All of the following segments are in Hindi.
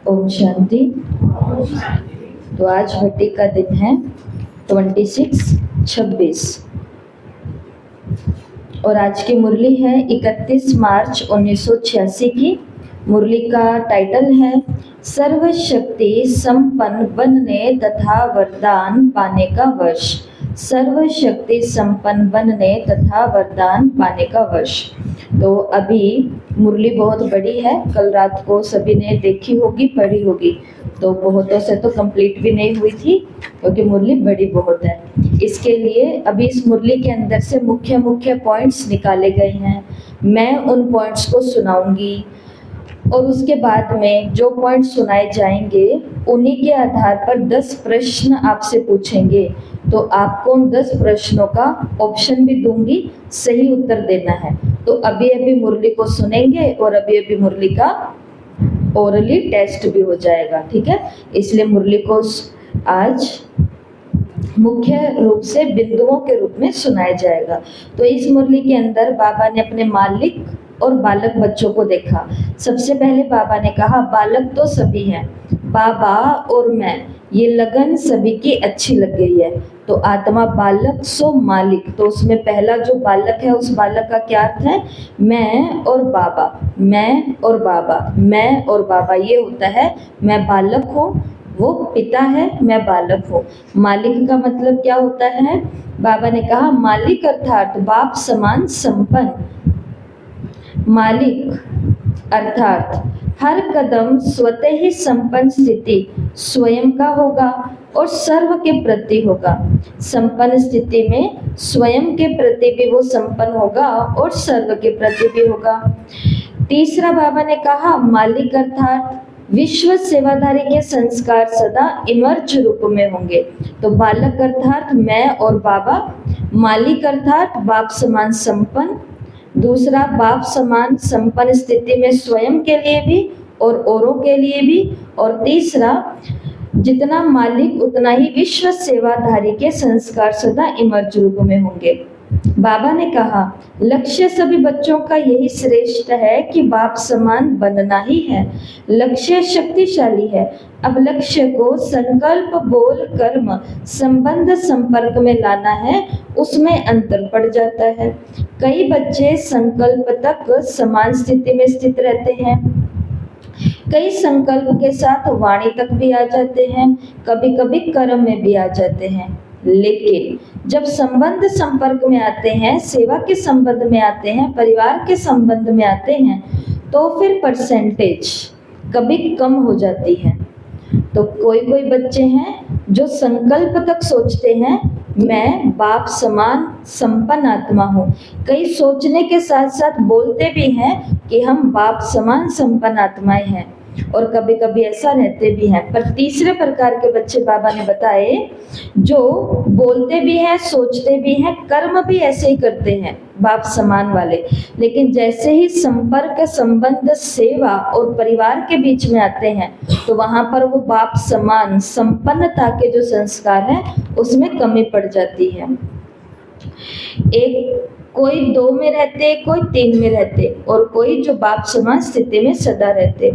ओम शांति। तो आज भट्टी का दिन है 26 और आज की मुरली है 31 मार्च 1986 की। मुरली का टाइटल है सर्वशक्ति संपन्न बनने तथा वरदान पाने का वर्ष। सर्वशक्ति संपन्न बनने तथा वरदान पाने का वर्ष। तो अभी मुरली बहुत बड़ी है, कल रात को सभी ने देखी होगी, पढ़ी होगी, तो बहुतों से तो कंप्लीट भी नहीं हुई थी क्योंकि मुरली बड़ी बहुत है। इसके लिए अभी इस मुरली के अंदर से मुख्य मुख्य पॉइंट्स निकाले गए हैं। मैं उन पॉइंट्स को सुनाऊंगी और उसके बाद में जो पॉइंट सुनाए जाएंगे उन्हीं के आधार पर 10 प्रश्न आपसे पूछेंगे। तो आपको उन 10 प्रश्नों का ऑप्शन भी दूंगी, सही उत्तर देना है। तो अभी अभी मुरली को सुनेंगे और अभी अभी मुरली का ओरली टेस्ट भी हो जाएगा, ठीक है। इसलिए मुरली को आज मुख्य रूप से बिंदुओं के रूप में सुनाया जाएगा। तो इस मुरली के अंदर बाबा ने अपने मालिक और बालक बच्चों को देखा। सबसे पहले बाबा ने कहा बालक तो सभी हैं, बाबा और मैं, ये लगन सभी की अच्छी लग गई है। तो आत्मा बालक सो मालिक, तो उसमें पहला जो बालक है उस बालक का क्या अर्थ है? मैं और बाबा, मैं और बाबा, मैं और बाबा, ये होता है मैं बालक हूँ, वो पिता है, मैं बालक हूँ। मालिक का मतलब क्या होता है? बाबा ने कहा मालिक अर्थात बाप समान संपन्न। मालिक अर्थात हर कदम स्वतः ही संपन्न स्थिति स्वयं का होगा और सर्व के प्रति होगा। संपन्न स्थिति में स्वयं के प्रति भी वो संपन्न होगा और सर्व के प्रति भी होगा। तीसरा बाबा ने कहा मालिक अर्थात विश्व सेवाधारी के संस्कार सदा इमर्ज रूप में होंगे। तो बालक अर्थात मैं और बाबा, मालिक अर्थात बाप समान संपन्न, दूसरा बाप समान संपन्न स्थिति में स्वयं के लिए भी और औरों के लिए भी, और तीसरा जितना मालिक उतना ही विश्व सेवाधारी के संस्कार सदा इमर्ज रूप में होंगे। बाबा ने कहा लक्ष्य सभी बच्चों का यही श्रेष्ठ है कि बाप समान बनना ही है। लक्ष्य शक्तिशाली है। अब लक्ष्य को संकल्प, बोल, कर्म, संबंध, संपर्क में लाना है, उसमें अंतर पड़ जाता है। कई बच्चे संकल्प तक समान स्थिति में स्थित रहते हैं, कई संकल्प के साथ वाणी तक भी आ जाते हैं, कभी कभी कर्म में भी आ जाते हैं। लेकिन जब संबंध संपर्क में आते हैं, सेवा के संबंध में आते हैं, परिवार के संबंध में आते हैं, तो फिर परसेंटेज कभी कम हो जाती है। तो कोई कोई बच्चे हैं जो संकल्प तक सोचते हैं मैं बाप समान संपन्न आत्मा हूँ, कई सोचने के साथ साथ बोलते भी हैं कि हम बाप समान संपन्न आत्माएं हैं, और कभी कभी ऐसा रहते भी हैं। पर तीसरे प्रकार के बच्चे बाबा ने बताए जो बोलते भी हैं, सोचते भी हैं, कर्म भी ऐसे ही करते हैं बाप समान वाले, लेकिन जैसे ही संपर्क, संबंध, सेवा और परिवार के बीच में आते हैं तो वहां पर वो बाप समान संपन्नता के जो संस्कार हैं उसमें कमी पड़ जाती है। एक कोई 2 में रहते, कोई 3 में रहते, और कोई जो बाप समान स्थिति में सदा रहते।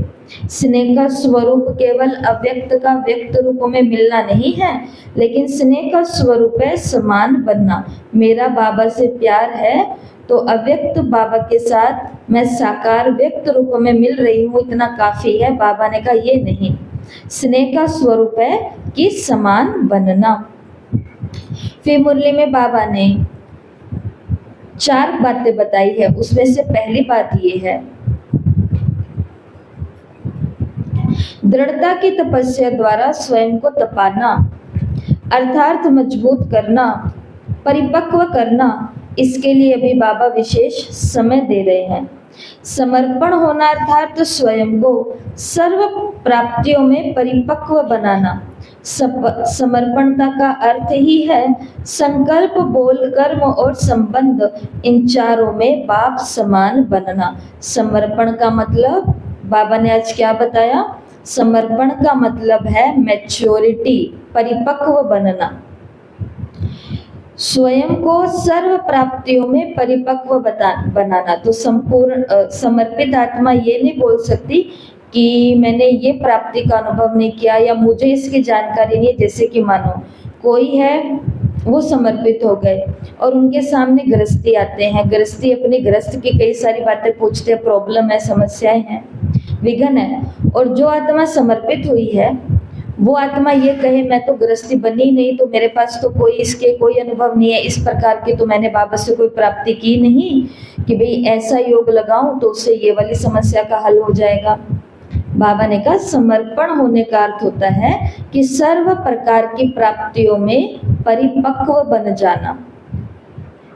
स्नेह का स्वरूप केवल अव्यक्त का व्यक्त रूप में मिलना नहीं है, लेकिन स्नेह का स्वरूप है समान बनना। मेरा बाबा से प्यार है तो अव्यक्त बाबा के साथ मैं साकार व्यक्त रूप में मिल रही हूँ, इतना काफी है। बाबा ने कहा ये नहीं, स्नेह का स्वरूप है कि समान बनना। फिर मुरली में बाबा ने 4 बातें बताई है, उसमें से पहली बात ये है दृढ़ता की तपस्या द्वारा स्वयं को तपाना, अर्थात मजबूत करना, परिपक्व करना। इसके लिए अभी बाबा विशेष समय दे रहे हैं। समर्पण होना अर्थात स्वयं को सर्व प्राप्तियों में परिपक्व बनाना। समर्पणता का अर्थ ही है संकल्प, बोल, कर्म और संबंध, इन चारों में बाप समान बनना। समर्पण का मतलब बाबा ने आज क्या बताया? समर्पण का मतलब है मैच्योरिटी, परिपक्व बनना, स्वयं को सर्व प्राप्तियों में परिपक्व बनाना। तो संपूर्ण समर्पित आत्मा ये नहीं बोल सकती कि मैंने ये प्राप्ति का अनुभव नहीं किया या मुझे इसकी जानकारी नहीं है। जैसे कि मानो कोई है, वो समर्पित हो गए और उनके सामने गृहस्थी आते हैं, गृहस्थी अपनी गृहस्थ की कई सारी बातें पूछते हैं, प्रॉब्लम है, समस्याएं हैं, विघ्न है, और जो आत्मा समर्पित हुई है वो आत्मा ये कहे मैं तो गृहस्थी बनी नहीं, तो मेरे पास तो कोई इसके कोई अनुभव नहीं है, इस प्रकार की तो मैंने बाबा से कोई प्राप्ति की नहीं कि भाई ऐसा योग लगाऊं तो उससे ये वाली समस्या का हल हो जाएगा। बाबा ने कहा समर्पण होने का अर्थ होता है कि सर्व प्रकार की प्राप्तियों में परिपक्व बन जाना।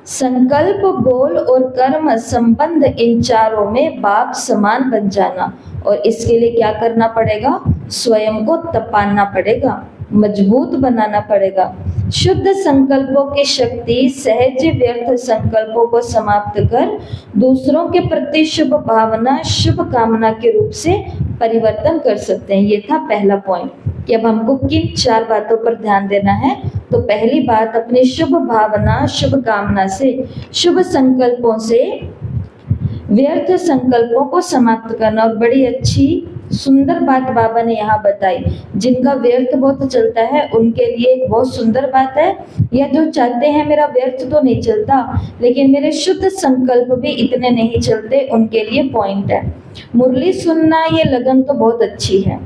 संकल्प, बोल और कर्म संबंध, इन चारों में बाप समान बन जाना। और इसके लिए क्या करना पड़ेगा? स्वयं को तपाना पड़ेगा, मजबूत बनाना पड़ेगा। शुद्ध संकल्पों की शक्ति सहज व्यर्थ संकल्पों को समाप्त कर दूसरों के प्रति शुभ भावना, शुभ कामना के रूप से परिवर्तन कर सकते हैं। ये था पहला पॉइंट कि अब हमको किन 4 बातों पर ध्यान देना है। तो पहली बात, अपनी शुभ भावना, शुभ कामना से, शुभ संकल्पों से व्यर्थ संकल्पों को समाप्त करना। और बड़ी अच्छी सुंदर बात बाबा ने यहाँ बताई, जिनका व्यर्थ बहुत चलता है उनके लिए एक बहुत सुंदर बात है, या जो चाहते हैं मेरा व्यर्थ तो नहीं चलता लेकिन मेरे शुद्ध संकल्प भी इतने नहीं चलते, उनके लिए पॉइंट है। मुरली सुनना ये लगन तो बहुत अच्छी है।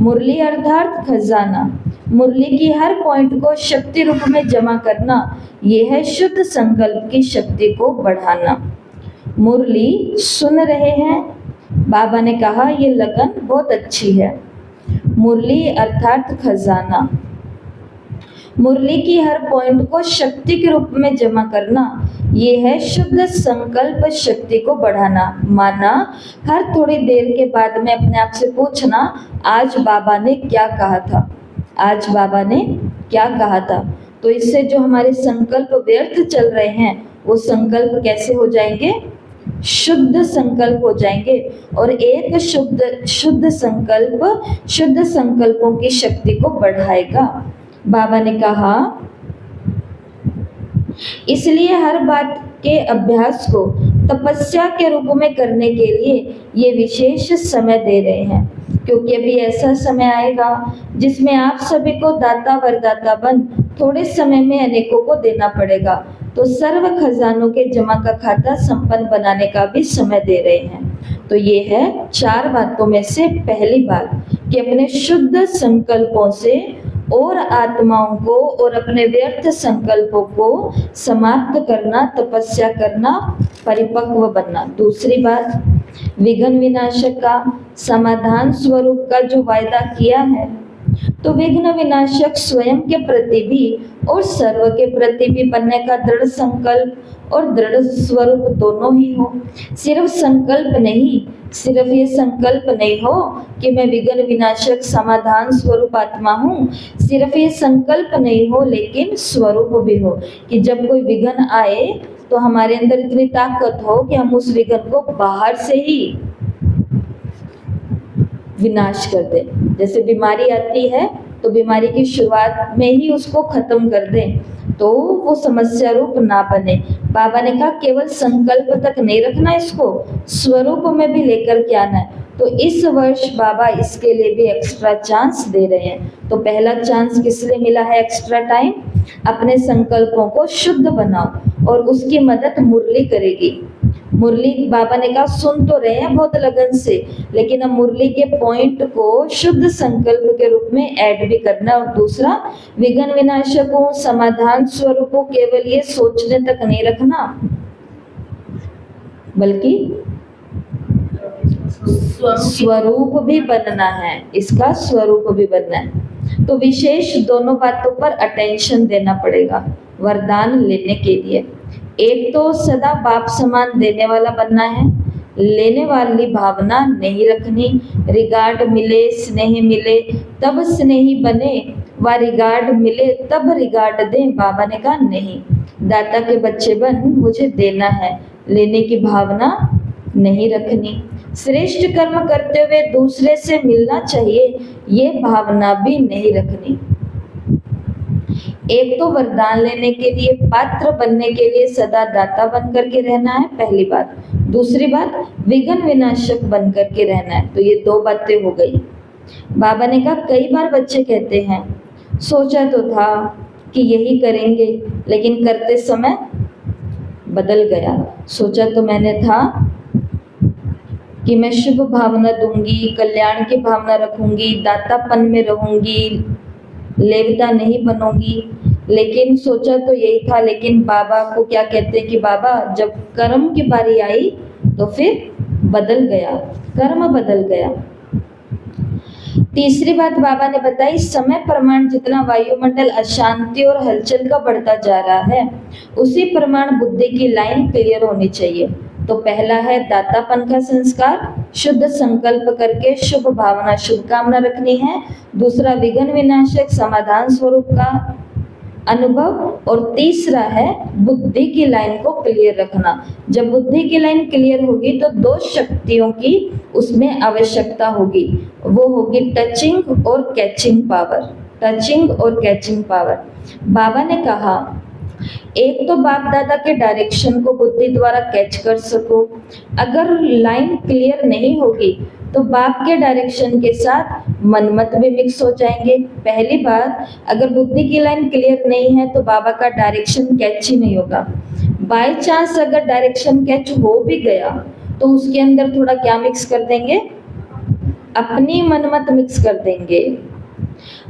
मुरली अर्थात खजाना, मुरली की हर पॉइंट को शक्ति रूप में जमा करना, ये है शुद्ध संकल्प की शक्ति को बढ़ाना। मुरली सुन रहे हैं, बाबा ने कहा ये लगन बहुत अच्छी है। मुरली अर्थात खजाना, मुरली की हर पॉइंट को शक्ति के रूप में जमा करना, ये है शुद्ध संकल्प शक्ति को बढ़ाना। माना हर थोड़ी देर के बाद में अपने आप से पूछना, आज बाबा ने क्या कहा था, आज बाबा ने क्या कहा था। तो इससे जो हमारे संकल्प व्यर्थ चल रहे हैं वो संकल्प कैसे हो जाएंगे? शुद्ध संकल्प हो जाएंगे। और एक शुद्ध संकल्प शुद्ध संकल्पों की शक्ति को बढ़ाएगा। बाबा ने कहा इसलिए हर बात के अभ्यास को तपस्या के रूप में करने के लिए ये विशेष समय दे रहे हैं, क्योंकि अभी ऐसा समय आएगा जिसमें आप सभी को दाता वरदाता बन थोड़े समय में अनेकों को देना पड़ेगा। तो सर्व खजानों के जमा का खाता संपन्न बनाने का भी समय दे रहे हैं। तो ये है 4 बातों में से पहली बात कि अपने शुद्ध संकल्पों से और आत्माओं को और अपने व्यर्थ संकल्पों को समाप्त करना, तपस्या करना, परिपक्व बनना। दूसरी बात, विघ्न विनाशक का समाधान स्वरूप का जो वायदा किया है, तो विघ्न विनाशक स्वयं के प्रति भी और सर्व के प्रति भी बनने का दृढ़ संकल्प और दृढ़ स्वरूप दोनों ही हो। सिर्फ संकल्प नहीं, सिर्फ ये संकल्प नहीं हो कि मैं विघ्न विनाशक समाधान स्वरूप आत्मा हूँ, सिर्फ ये संकल्प नहीं हो, लेकिन स्वरूप भी हो कि जब कोई विघ्न आए तो हमारे अंदर इतनी ताकत हो कि हम उस विघ्न को बाहर से ही विनाश कर दे। जैसे बीमारी आती है तो बीमारी की शुरुआत में ही उसको खत्म कर दें तो वो समस्या रूप ना बने। बाबा ने कहा केवल संकल्प तक नहीं रखना, इसको स्वरूप में भी लेकर के आना है। तो इस वर्ष बाबा इसके लिए भी एक्स्ट्रा चांस दे रहे हैं। तो पहला चांस किस लिए मिला है एक्स्ट्रा टाइम? अपने संकल्पों को शुद्ध बनाओ और उसकी मदद मुरली करेगी। मुरली बाबा ने कहा सुन तो रहे हैं बहुत लगन से, लेकिन अब मुरली के पॉइंट को शुद्ध संकल्प के रूप में ऐड भी करना। और दूसरा, विघ्न विनाशकों समाधान स्वरूपों केवल ये सोचने तक नहीं रखना, बल्कि स्वरूप भी बनना है, इसका स्वरूप भी बनना है। तो विशेष दोनों बातों पर अटेंशन देना पड़ेगा वरदान लेने के लिए। एक तो सदा बाप समान देने वाला बनना है, लेने वाली भावना नहीं रखनी। रिगार्ड मिले स्नेह मिले तब स्नेही बने, व रिगार्ड मिले तब रिगार्ड दें। बाबा ने कहा नहीं, दाता के बच्चे बन, मुझे देना है, लेने की भावना नहीं रखनी। श्रेष्ठ कर्म करते हुए दूसरे से मिलना चाहिए, ये भावना भी नहीं रखनी। एक तो वरदान लेने के लिए, पात्र बनने के लिए सदा दाता बन करके रहना है, पहली बात। दूसरी बात, विघ्न विनाशक बन करके रहना है। तो ये दो बातें हो गई। बाबा ने कहा कई बार बच्चे कहते हैं सोचा तो था कि यही करेंगे, लेकिन करते समय बदल गया। सोचा तो मैंने था कि मैं शुभ भावना दूंगी, कल्याण की भावना रखूंगी, दातापन में रहूंगी, लेवता नहीं बनूंगी, लेकिन सोचा तो यही था। लेकिन बाबा को क्या कहते हैं कि बाबा जब कर्म की बारी आई तो फिर बदल गया, कर्म बदल गया। तीसरी बात बाबा ने बताई, समय प्रमाण जितना वायुमंडल अशांति और हलचल का बढ़ता जा रहा है, उसी प्रमाण बुद्धि की लाइन क्लियर होनी चाहिए। तो पहला है दातापन का संस्कार, शुद्ध संकल्प करके शुभ भावना शुभकामना रखनी है। दूसरा विघ्न विनाशक समाधान स्वरूप का अनुभव, और तीसरा है बुद्धि की लाइन को क्लियर रखना। जब बुद्धि की लाइन क्लियर होगी तो दो शक्तियों की उसमें आवश्यकता होगी, वो होगी टचिंग और कैचिंग पावर। टचिंग और कैचिंग पावर। बाबा ने कहा एक तो बाप दादा के डायरेक्शन को बुद्धि द्वारा कैच कर सको। अगर लाइन क्लियर नहीं होगी तो बाप के डायरेक्शन के साथ मनमत भी मिक्स हो जाएंगे। पहली बात, अगर बुद्धि की लाइन क्लियर नहीं है तो बाबा का डायरेक्शन कैच ही नहीं होगा। बाय चांस अगर डायरेक्शन कैच हो भी गया तो उसके अंदर थोड़ा क्या मिक्स कर देंगे, अपनी मनमत मिक्स कर देंगे।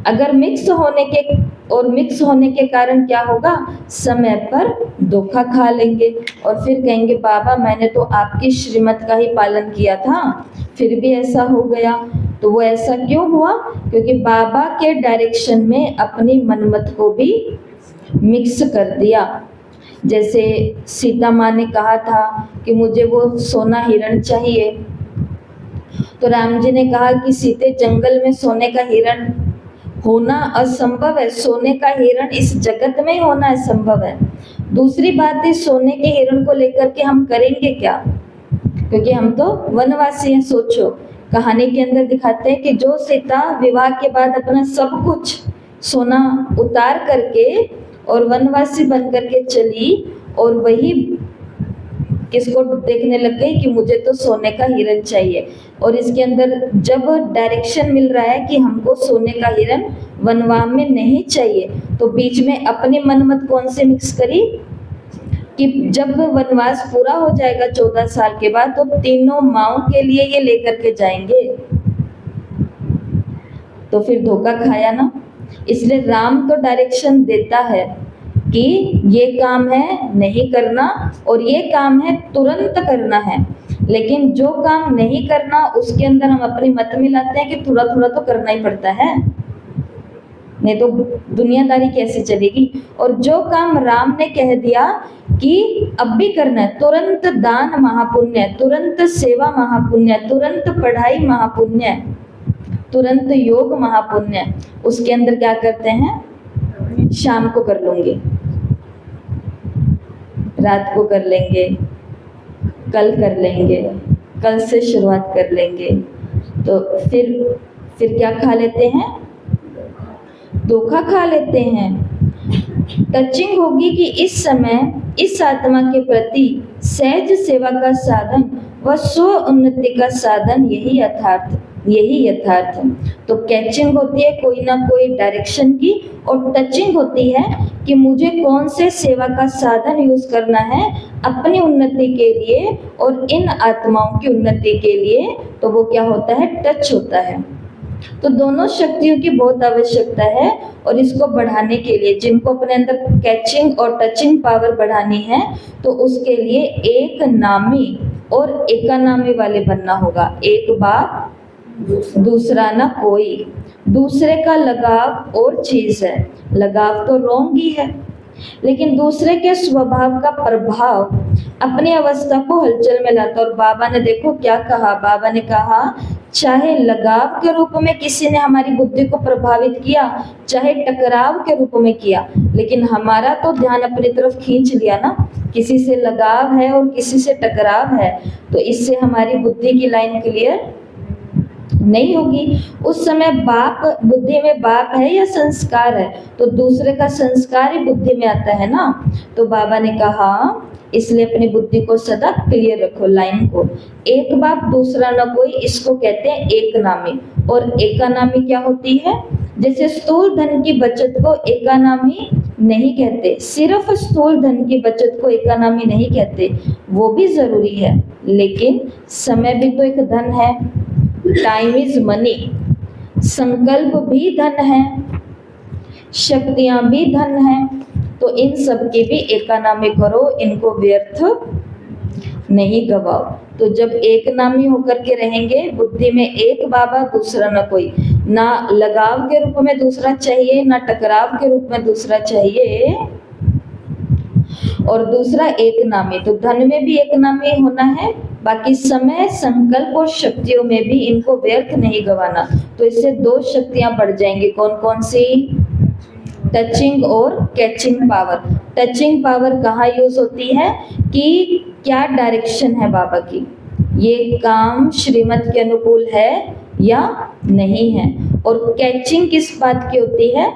अगर मिक्स होने के कारण क्या होगा, समय पर धोखा खा लेंगे और फिर कहेंगे बाबा मैंने तो आपकी श्रीमत का ही पालन किया था, फिर भी ऐसा हो गया। तो वो ऐसा क्यों हुआ? क्योंकि बाबा के डायरेक्शन में अपनी मनमत को भी मिक्स कर दिया। जैसे सीता माँ ने कहा था कि मुझे वो सोना हिरण चाहिए, तो राम जी ने कहा कि सीते जंगल में सोने का हिरण होना असंभव है, सोने का हिरण इस जगत में ही होना असंभव है। दूसरी बात है, सोने के हिरण को लेकर के हम करेंगे क्या, क्योंकि हम तो वनवासी हैं। सोचो, कहानी के अंदर दिखाते हैं कि जो सीता विवाह के बाद अपना सब कुछ सोना उतार करके और वनवासी बन करके चली, और वही किसको देखने लग गई कि मुझे तो सोने का हिरण चाहिए। और इसके अंदर जब डायरेक्शन मिल रहा है कि हमको सोने का हिरण वनवास में नहीं चाहिए, तो बीच में अपनी मनमत कौन से मिक्स करी कि जब वनवास पूरा हो जाएगा 14 साल के बाद तो तीनों माओं के लिए ये लेकर के जाएंगे। तो फिर धोखा खाया ना। इसलिए राम तो डायरेक्शन देता है कि ये काम है नहीं करना और ये काम है तुरंत करना है, लेकिन जो काम नहीं करना उसके अंदर हम अपनी मत मिलाते हैं कि थोड़ा थोड़ा तो करना ही पड़ता है, नहीं तो दुनियादारी कैसे चलेगी। और जो काम राम ने कह दिया कि अब भी करना है, तुरंत दान महापुण्य, तुरंत सेवा महापुण्य, तुरंत पढ़ाई महापुण्य, तुरंत योग महापुण्य, उसके अंदर क्या करते हैं, शाम को कर लूंगे, रात को कर लेंगे, कल कर लेंगे, कल से शुरुआत कर लेंगे। तो फिर क्या खा लेते हैं, धोखा खा लेते हैं। टचिंग होगी कि इस समय इस आत्मा के प्रति सहज सेवा का साधन व स्व उन्नति का साधन यही यथार्थ। तो कैचिंग होती है कोई ना कोई डायरेक्शन की, और टचिंग होती है कि मुझे कौन से सेवा का साधन यूज करना है अपनी उन्नति के लिए और इन आत्माओं की उन्नति के लिए। तो वो क्या होता है, टच होता है। तो दोनों शक्तियों की बहुत आवश्यकता है, और इसको बढ़ाने के लिए जिनको अपने अंदर कैचिंग और टचिंग पावर बढ़ानी है तो उसके लिए एक नामी और एकानामी वाले बनना होगा। एक बाप दूसरा ना कोई, दूसरे का लगाव और चीज है, लगाव तो रोंग ही है, लेकिन दूसरे के स्वभाव का प्रभाव अपनी अवस्था को हलचल में लाता। और बाबा ने देखो क्या कहा, बाबा ने कहा चाहे लगाव के रूप में किसी ने हमारी बुद्धि को प्रभावित किया, चाहे टकराव के रूप में किया, लेकिन हमारा तो ध्यान अपनी तरफ खींच लिया ना। किसी से लगाव है और किसी से टकराव है, तो इससे हमारी बुद्धि की लाइन क्लियर नहीं होगी। उस समय बाप बुद्धि में बाप है या संस्कार है, तो दूसरे का संस्कार ही बुद्धि में आता है ना। तो बाबा ने कहा इसलिए अपनी बुद्धि को सदा क्लियर रखो, लाइन को। एक बाप दूसरा न कोई, इसको कहते हैं एक नामी। और एकानामी क्या होती है? जैसे स्थूल धन की बचत को एकानामी नहीं कहते, सिर्फ स्थूल धन की बचत को एकानामी नहीं कहते, वो भी जरूरी है, लेकिन समय भी तो एक धन है। Time is money. संकल्प भी धन है, शक्तियां भी धन है, तो इन सब की भी एकानामी करो, इनको व्यर्थ नहीं गवाओ। तो जब एक नामी होकर के रहेंगे, बुद्धि में एक बाबा दूसरा न कोई, ना लगाव के रूप में दूसरा चाहिए, ना टकराव के रूप में दूसरा चाहिए, और दूसरा एक नामी। तो धन में भी एक नामी होना है, बाकी समय, संकल्प और शक्तियों में भी इनको व्यर्थ नहीं गवाना। तो इससे दो शक्तियां बढ़ जाएंगी। कौन कौन सी? टचिंग और कैचिंग पावर। टचिंग पावर कहाँ यूज होती है कि क्या डायरेक्शन है बाबा की, ये काम श्रीमत के अनुकूल है या नहीं है। और कैचिंग किस बात की होती है?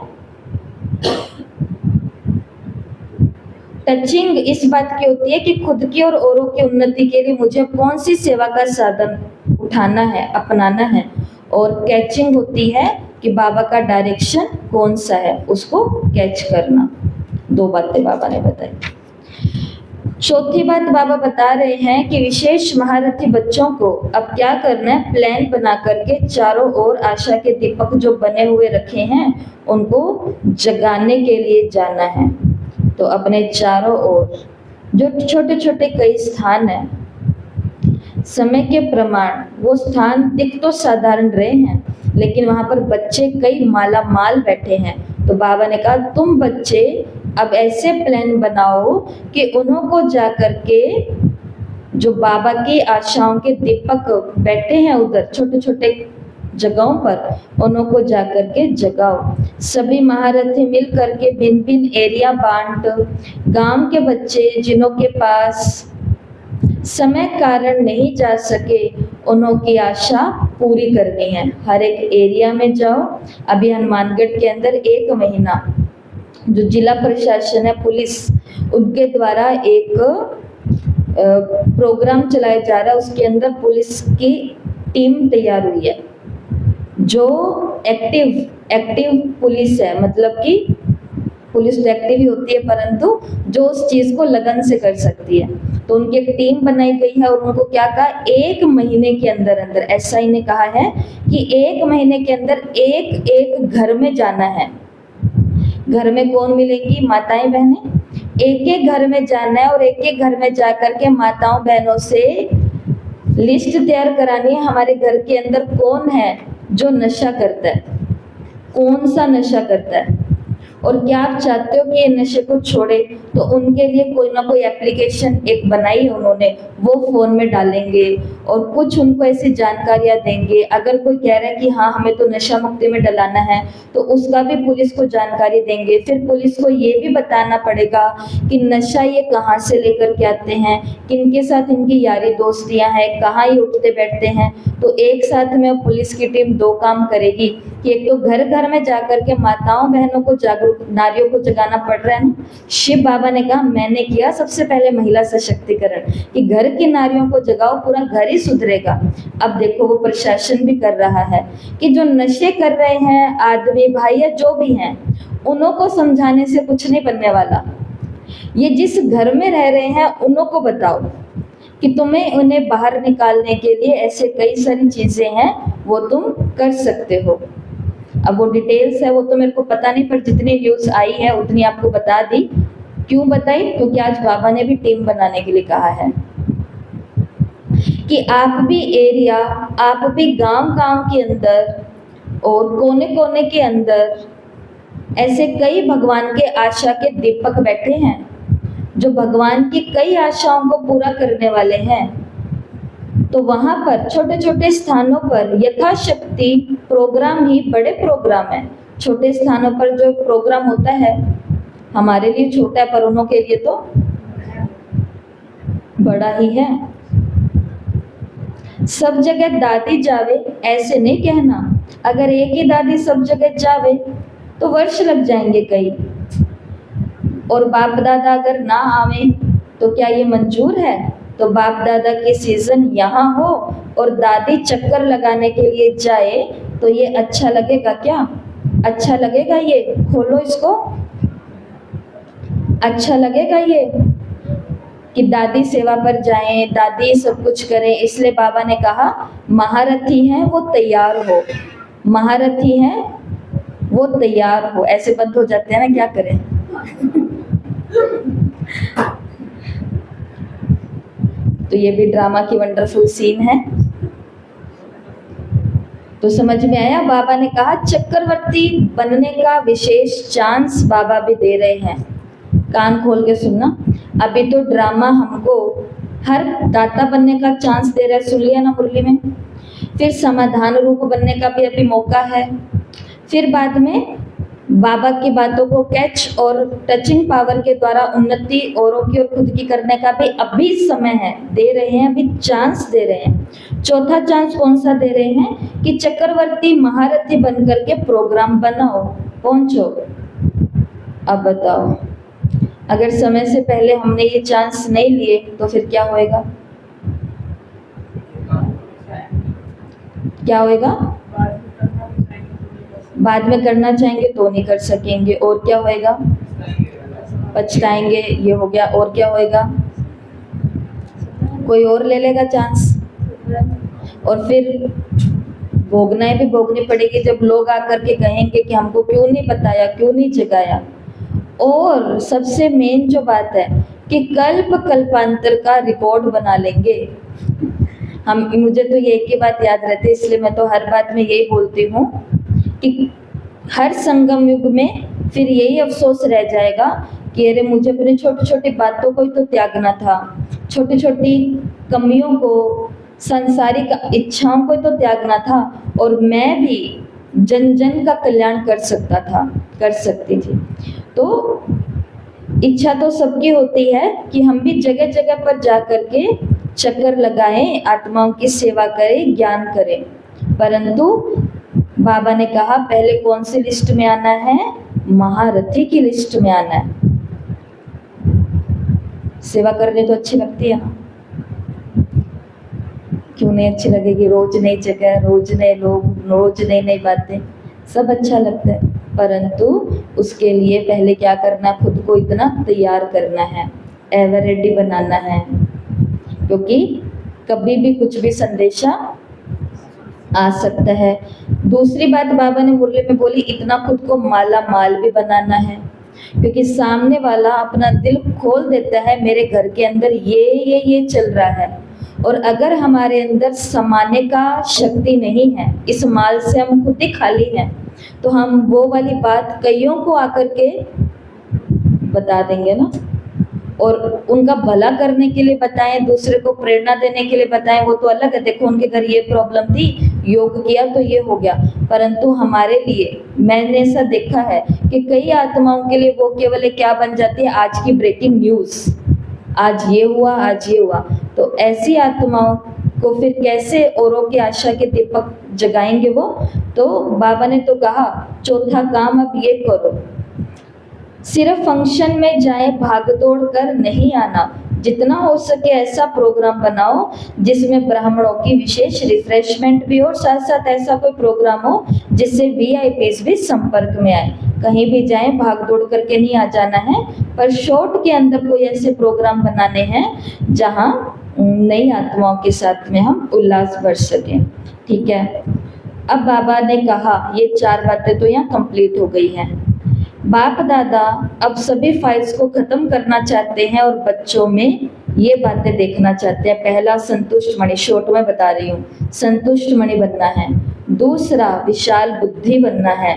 टचिंग इस बात की होती है कि खुद की और औरों की उन्नति के लिए मुझे कौन सी सेवा का साधन उठाना है, अपनाना है। और कैचिंग होती है कि बाबा का डायरेक्शन कौन सा है, उसको कैच करना। दो बातें बाबा ने बताई। चौथी बात बाबा बता रहे हैं कि विशेष महारथी बच्चों को अब क्या करना है, प्लान बना करके चारों ओर आशा के दीपक जो बने हुए रखे हैं उनको जगाने के लिए जाना है। तो अपने चारों ओर जो छोटे छोटे कई स्थान हैं, समय के प्रमाण वो स्थान दिख तो साधारण रहे हैं, लेकिन वहां पर बच्चे कई माला माल बैठे हैं। तो बाबा ने कहा तुम बच्चे अब ऐसे प्लान बनाओ कि उन्हों को जा करके जो बाबा की आशाओं के दीपक बैठे हैं उधर छोटे छोटे जगहों पर, उन्हों को जा करके जगाओ। सभी महारथी मिल करके भिन्न भिन्न एरिया बांट, गांव के बच्चे जिन्हों के पास समय कारण नहीं जा सके, उन्हों की आशा पूरी करनी है। हर एक एरिया में जाओ। अभी हनुमानगढ़ के अंदर 1 महीना जो जिला प्रशासन है, पुलिस, उनके द्वारा एक प्रोग्राम चलाया जा रहा है। उसके अंदर पुलिस की टीम तैयार हुई है जो एक्टिव पुलिस है, मतलब कि पुलिस तो एक्टिव ही होती है परंतु जो उस चीज को लगन से कर सकती है। तो उनकी एक टीम बनाई गई है और उनको क्या कहा, 1 महीने के अंदर अंदर, एसआई ने कहा है कि 1 महीने के अंदर एक एक घर में जाना है। घर में कौन मिलेंगी? माताएं बहनें। एक एक घर में जाना है और एक एक घर में जा करके माताओं बहनों से लिस्ट तैयार करानी है, हमारे घर के अंदर कौन है जो नशा करता है, कौन सा नशा करता है और क्या आप चाहते हो कि ये नशे को छोड़े। तो उनके लिए कोई ना कोई एप्लीकेशन एक बनाई उन्होंने, वो फोन में डालेंगे और कुछ उनको ऐसी जानकारियां देंगे। अगर कोई कह रहा है कि हाँ हमें तो नशा मुक्ति में डलाना है, तो उसका भी पुलिस को जानकारी देंगे। फिर पुलिस को ये भी बताना पड़ेगा कि नशा ये कहाँ से लेकर के आते हैं, किनके साथ इनकी यारी दोस्तियां हैं, कहाँ ये उठते बैठते हैं। तो एक साथ में पुलिस की टीम 2 काम करेगी कि एक तो घर घर में जाकर के माताओं बहनों को जागरूक, नारियों को जगाना पड़ रहा है ना। शिव बाबा ने कहा मैंने किया सबसे पहले महिला सशक्तिकरण, कि घर की नारियों को जगाओ, पूरा घर ही सुधरेगा। अब देखो वो प्रशासन भी कर रहा है कि जो नशे कर रहे हैं आदमी भाई या जो भी हैं, उन्हों को समझाने से कुछ नहीं बनने वाला। ये जिस घर में रह रहे हैं उन्हों को बताओ कि तुम्हें उन्हें बाहर निकालने के लिए ऐसे कई सारी चीजें हैं, वो तुम कर सकते हो। अब वो डिटेल्स है वो तो मेरे को पता नहीं, पर जितनी न्यूज़ आई है उतनी आपको बता दी। क्यों बताई? क्योंकि आज बाबा ने भी टीम बनाने के लिए कहा है कि आप भी एरिया, आप भी गांव के अंदर और कोने कोने के अंदर ऐसे कई भगवान के आशा के दीपक बैठे हैं जो भगवान की कई आशाओं को पूरा करने वाले हैं। तो वहां पर छोटे छोटे स्थानों पर यथाशक्ति प्रोग्राम ही बड़े प्रोग्राम है। छोटे स्थानों पर जो प्रोग्राम होता है हमारे लिए छोटा है, पर उन्हों के लिए तो बड़ा ही है। सब जगह दादी जावे ऐसे नहीं कहना। अगर एक ही दादी सब जगह जावे तो वर्ष लग जाएंगे कई, और बाप दादा अगर ना आवे तो क्या ये मंजूर है? तो बाप दादा की सीजन यहाँ हो और दादी चक्कर लगाने के लिए जाए तो ये अच्छा लगेगा क्या? अच्छा लगेगा? ये खोलो इसको, अच्छा लगेगा ये कि दादी सेवा पर जाएं, दादी सब कुछ करें? इसलिए बाबा ने कहा महारथी हैं वो तैयार हो, महारथी हैं वो तैयार हो। ऐसे बंद हो जाते हैं ना, क्या करें। तो ये भी ड्रामा की वंडरफुल सीन है। तो समझ में आया? बाबा ने कहा चक्रवर्ती बनने का विशेष चांस बाबा भी दे रहे हैं। कान खोल के सुनना, अभी तो ड्रामा हमको हर दाता बनने का चांस दे रहा है, सुन लिया ना मुरली में। फिर समाधान रूप बनने का भी अभी मौका है। फिर बाद में बाबा की बातों को कैच और टचिंग पावर के द्वारा उन्नति औरों की और खुद की करने का भी अभी समय है, दे रहे हैं, अभी चांस दे रहे हैं। चौथा चांस कौन सा दे रहे हैं कि चक्रवर्ती महारथी बनकर के प्रोग्राम बनाओ, पहुंचो। अब बताओ, अगर समय से पहले हमने ये चांस नहीं लिए तो फिर क्या होएगा? क्या होएगा? बाद में करना चाहेंगे तो नहीं कर सकेंगे, और क्या होएगा? पछताएंगे, ये हो गया। और क्या होएगा? कोई और ले लेगा चांस, और फिर भोगना भी भोगनी पड़ेगी जब लोग आकर के कहेंगे कि हमको क्यों नहीं बताया, क्यों नहीं जगाया। और सबसे मेन जो बात है कि कल्प कल्पांतर का रिकॉर्ड बना लेंगे हम। मुझे तो ये एक ही बात याद रहती है, इसलिए मैं तो हर बात में यही बोलती हूँ कि हर संगम युग में फिर यही अफसोस रह जाएगा कि अरे मुझे अपनी छोटी छोटी बातों को ही तो त्यागना था, छोटी छोटी कमियों को, सांसारिक इच्छाओं को ही तो त्यागना था, और मैं भी जन जन का कल्याण कर सकता था, कर सकती थी। तो इच्छा तो सबकी होती है कि हम भी जगह जगह पर जा करके चक्कर लगाएं, आत्माओं की सेवा करें, ज्ञान करें। परंतु बाबा ने कहा पहले कौन सी लिस्ट में आना है? महारथी की लिस्ट में आना है। सेवा करने तो अच्छी लगती है ना, क्यों नहीं अच्छी लगेगी? रोज नई जगह, रोज नए लोग, रोज नई नई बातें, सब अच्छा लगता है। परंतु उसके लिए पहले क्या करना? खुद को इतना तैयार करना है, एवर रेडी बनाना है, क्योंकि कभी भी कुछ भी संदेशा आ सकता है। दूसरी बात बाबा ने मुरली में बोली, इतना खुद को माला माल भी बनाना है, क्योंकि सामने वाला अपना दिल खोल देता है, मेरे घर के अंदर ये चल रहा है, और अगर हमारे अंदर समाने का शक्ति नहीं है, इस माल से हम खुद ही खाली हैं, तो हम वो वाली बात कईयों को आकर के बता देंगे ना। और उनका भला करने के लिए बताएं, दूसरे को प्रेरणा देने के लिए बताएं, वो तो अलग है। देखो उनके घर ये प्रॉब्लम थी, योग किया तो ये हो गया। परंतु हमारे लिए मैंने ऐसा देखा है कि कई आत्माओं के लिए वो केवल क्या बन जाती है? आज की ब्रेकिंग न्यूज़, आज ये हुआ, आज ये हुआ। तो ऐसी आत्माओं को फिर कैसे औरों की आशा के दीपक जगाएंगे वो? तो बाबा ने तो कहा चौथा काम अब ये करो, सिर्फ फंक्शन में जाए, भाग दौड़ कर नहीं आना। जितना हो सके ऐसा प्रोग्राम बनाओ जिसमें ब्राह्मणों की विशेष रिफ्रेशमेंट भी हो, और साथ साथ ऐसा कोई प्रोग्राम हो जिससे वीआईपीज भी संपर्क में आए। कहीं भी जाए भाग दौड़ करके नहीं आ जाना है, पर शॉर्ट के अंदर कोई ऐसे प्रोग्राम बनाने हैं जहां नई आत्माओं के साथ में हम उल्लास भर सकें। ठीक है, अब बाबा ने कहा ये 4 बातें तो यहाँ कंप्लीट हो गई हैं। बाप दादा अब सभी फाइल्स को खत्म करना चाहते हैं और बच्चों में ये बातें देखना चाहते हैं। पहला संतुष्ट मणि, शॉर्ट में बता रही हूँ, संतुष्ट मणि बनना है। दूसरा विशाल बुद्धि बनना है,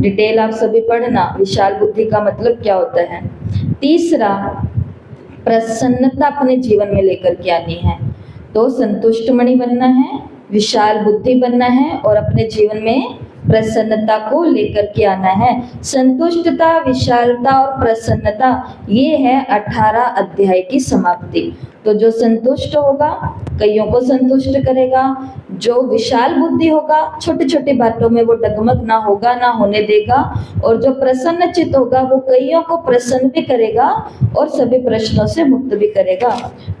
डिटेल आप सभी पढ़ना, विशाल बुद्धि का मतलब क्या होता है। तीसरा प्रसन्नता अपने जीवन में लेकर के आनी है। तो संतुष्ट मणि बनना है, विशाल बुद्धि बनना है, और अपने जीवन में प्रसन्नता को लेकर के आना है। संतुष्टता, विशालता और प्रसन्नता, ये है 18 अध्याय की समाप्ति। तो जो संतुष्ट होगा कईयों को संतुष्ट करेगा, जो विशाल बुद्धि होगा छोटी छोटी बातों में वो डगमग ना होगा, ना होने देगा, और जो प्रसन्न चित्त होगा वो कईयों को प्रसन्न भी करेगा और सभी प्रश्नों से मुक्त भी करेगा।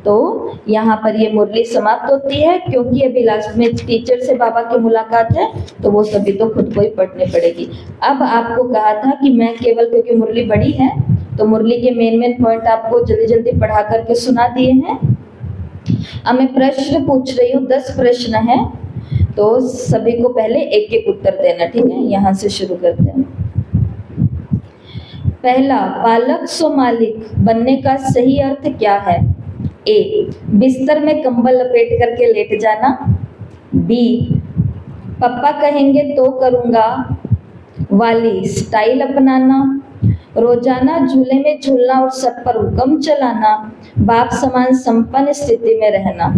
तो यहाँ पर ये मुरली समाप्त होती है, क्योंकि अभी लास्ट में टीचर से बाबा की मुलाकात है तो वो सभी तो खुद को ही पढ़नी पड़ेगी। अब आपको कहा था कि मैं केवल, क्योंकि मुरली बड़ी है तो मुरली के मेन पॉइंट आपको जल्दी जल्दी पढ़ा करके सुना दिए हैं। अब मैं प्रश्न पूछ रही हूँ, 10 प्रश्न है, तो सभी को पहले एक एक उत्तर देना, ठीक है। यहाँ से शुरू करते हैं। पहला, बालक सो मालिक बनने का सही अर्थ क्या है? ए, बिस्तर में कंबल लपेट करके लेट जाना। बी, पापा कहेंगे तो करूँगा वाली स्टाइल अपनाना। रोजाना झूले में झूलना और सब पर हुक्म चलाना। बाप समान संपन्न स्थिति में रहना।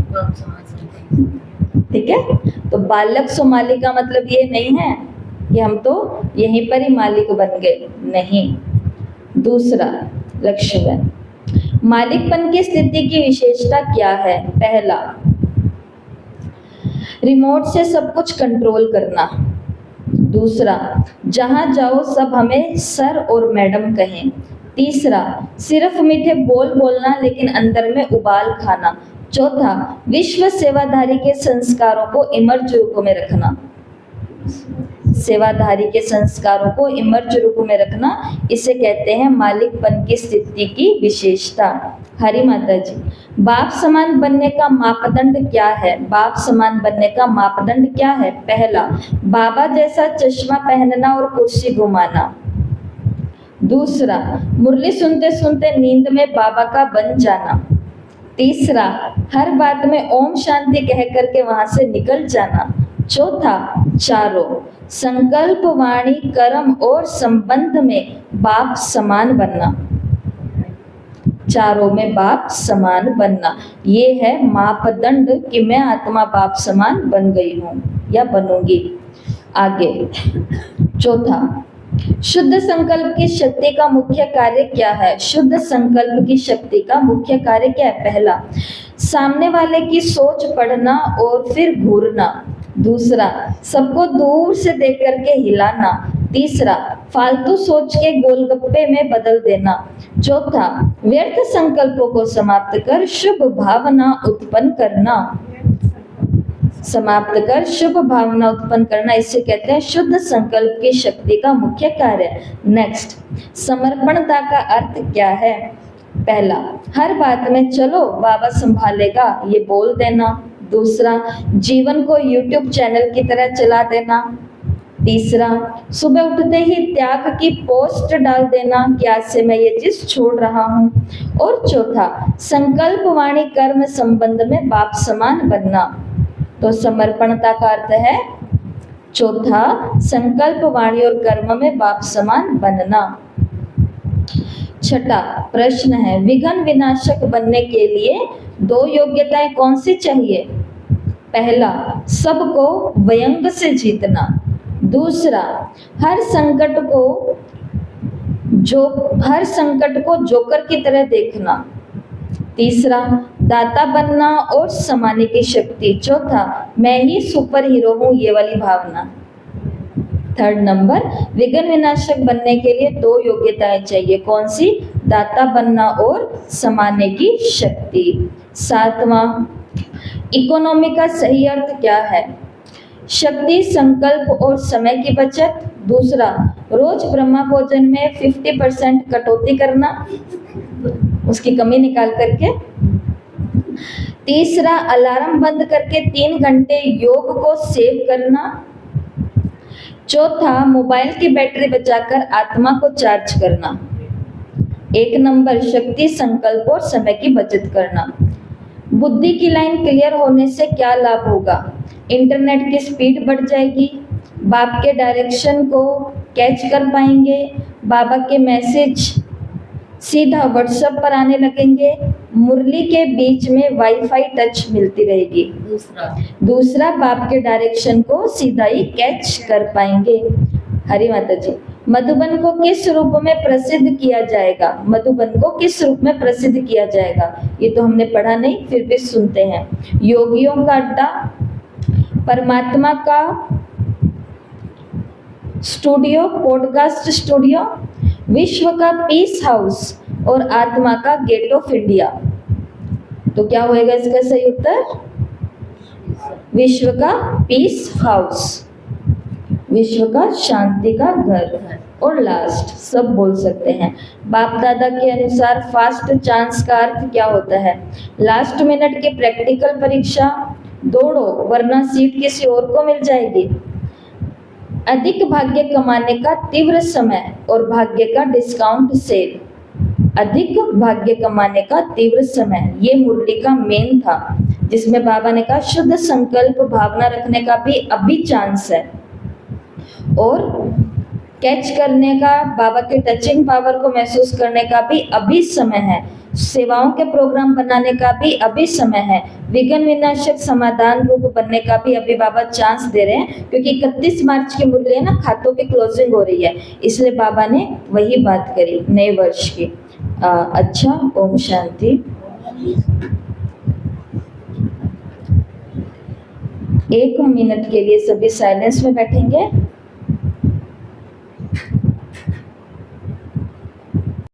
ठीक है, तो बालक सो मालिक का मतलब ये नहीं है कि हम तो यहीं पर ही मालिक बन गए, नहीं। दूसरा लक्ष्मण, मालिकपन की स्थिति की विशेषता क्या है? पहला, रिमोट से सब कुछ कंट्रोल करना। दूसरा, जहां जाओ सब हमें सर और मैडम कहें। तीसरा, सिर्फ मीठे बोल बोलना लेकिन अंदर में उबाल खाना। चौथा, विश्व सेवाधारी के संस्कारों को इमर्ज रूप में रखना। सेवाधारी के संस्कारों को इमर्ज रूप में रखना, इसे कहते हैं मालिकपन की स्थिति की विशेषता। हरि माता जी, बाप समान बनने का मापदंड क्या है? बाप समान बनने का मापदंड क्या है? पहला, बाबा जैसा चश्मा पहनना और कुर्सी घुमाना। दूसरा, मुरली सुनते सुनते नींद में बाबा का बन जाना। तीसरा, हर बात में ओम शांति कह करके वहां से निकल जाना। चौथा, चारों, संकल्प, वाणी, कर्म और संबंध में बाप समान बनना। चारों में बाप समान बनना, ये है मापदंड कि मैं आत्मा बाप समान बन गई हूँ या बनूंगी। आगे चौथा, शुद्ध संकल्प की शक्ति का मुख्य कार्य क्या है? शुद्ध संकल्प की शक्ति का मुख्य कार्य क्या है? पहला, सामने वाले की सोच पढ़ना और फिर घूरना। दूसरा, सबको दूर से देख करके हिलाना। तीसरा, फालतू सोच के गोलगप्पे में बदल देना। चौथा, व्यर्थ संकल्पों को समाप्त कर शुभ भावना उत्पन्न करना। समाप्त कर शुभ भावना उत्पन्न करना, इसे कहते हैं शुद्ध संकल्प की शक्ति का मुख्य कार्य। नेक्स्ट, समर्पणता का अर्थ क्या है? पहला, हर बात में चलो बाबा संभालेगा ये बोल देना। दूसरा, जीवन को YouTube चैनल की तरह चला देना। तीसरा, सुबह उठते ही त्याग की पोस्ट डाल देना कि आज से मैं ये चीज छोड़ रहा हूँ। और चौथा, संकल्प, वाणी, कर्म संबंध में बाप समान बनना। तो समर्पणता का अर्थ है चौथा, संकल्प, वाणी और कर्म में बाप समान बनना। छठा प्रश्न है, विघ्न विनाशक बनने के लिए 2 योग्यताएं कौन सी चाहिए? पहला, सबको व्यंग से जीतना। दूसरा, हर संकट को जोकर की तरह देखना। तीसरा, दाता बनना और समाने की शक्ति। चौथा, मैं ही सुपर हीरो हूँ, ये वाली भावना। थर्ड नंबर, विघ्न विनाशक बनने के लिए 2 योग्यताएं चाहिए, कौन सी? दाता बनना और समाने की शक्ति। सातवां, इकोनॉमी का सही अर्थ क्या है? शक्ति, संकल्प और समय की बचत। दूसरा, रोज ब्रह्मा भोजन में 50% कटौती करना, उसकी कमी निकाल करके। तीसरा, अलार्म बंद करके 3 घंटे योग को सेव करना। चौथा, मोबाइल की बैटरी बचाकर आत्मा को चार्ज करना। 1 नंबर, शक्ति, संकल्प और समय की बचत करना। बुद्धि की लाइन क्लियर होने से क्या लाभ होगा? इंटरनेट की स्पीड बढ़ जाएगी, बाप के डायरेक्शन को कैच कर पाएंगे, बाबा के मैसेज सीधा व्हाट्सएप पर आने लगेंगे। मुरली के बीच में वाईफाई टच मिलती रहेगी। दूसरा बाप के डायरेक्शन को सीधा ही कैच कर पाएंगे। हरि माता जी। मधुबन को किस रूप में प्रसिद्ध किया जाएगा? मधुबन को किस रूप में प्रसिद्ध किया जाएगा? ये तो हमने पढ़ा नहीं, फिर भी सुनते हैं। योगियों का अड्डा, परमात्मा का स्टूडियो, पॉडकास्ट स्टूडियो, विश्व का पीस हाउस और आत्मा का गेट ऑफ इंडिया। तो क्या होएगा इसका सही उत्तर? विश्व का पीस हाउस, विश्व का शांति का घर। और लास्ट सब बोल सकते हैं। बाप दादा के अनुसार फास्ट चांस का अर्थ क्या होता है? लास्ट मिनट की प्रैक्टिकल परीक्षा, दौड़ो वरना सीट किसी और को मिल जाएगी। अधिक भाग्य कमाने का तीव्र समय और भाग्य का डिस्काउंट सेल। अधिक भाग्य कमाने का तीव्र समय, ये मुरली का मेन था, जिसमें बाबा ने कहा शुद्ध संकल्प भावना रखने का भी अभी चांस है, और कैच करने का, बाबा के टचिंग पावर को महसूस करने का भी अभी समय है। सेवाओं के प्रोग्राम बनाने का भी अभी समय है। विघ्न विनाशक समाधान रूप बनने का भी अभी बाबा चांस दे रहे हैं, क्योंकि 31 मार्च की मुरली है ना, खातों की क्लोजिंग हो रही है, इसलिए बाबा ने वही बात करी नए वर्ष की। अच्छा, ओम शांति। एक मिनट के लिए सभी साइलेंस में बैठेंगे।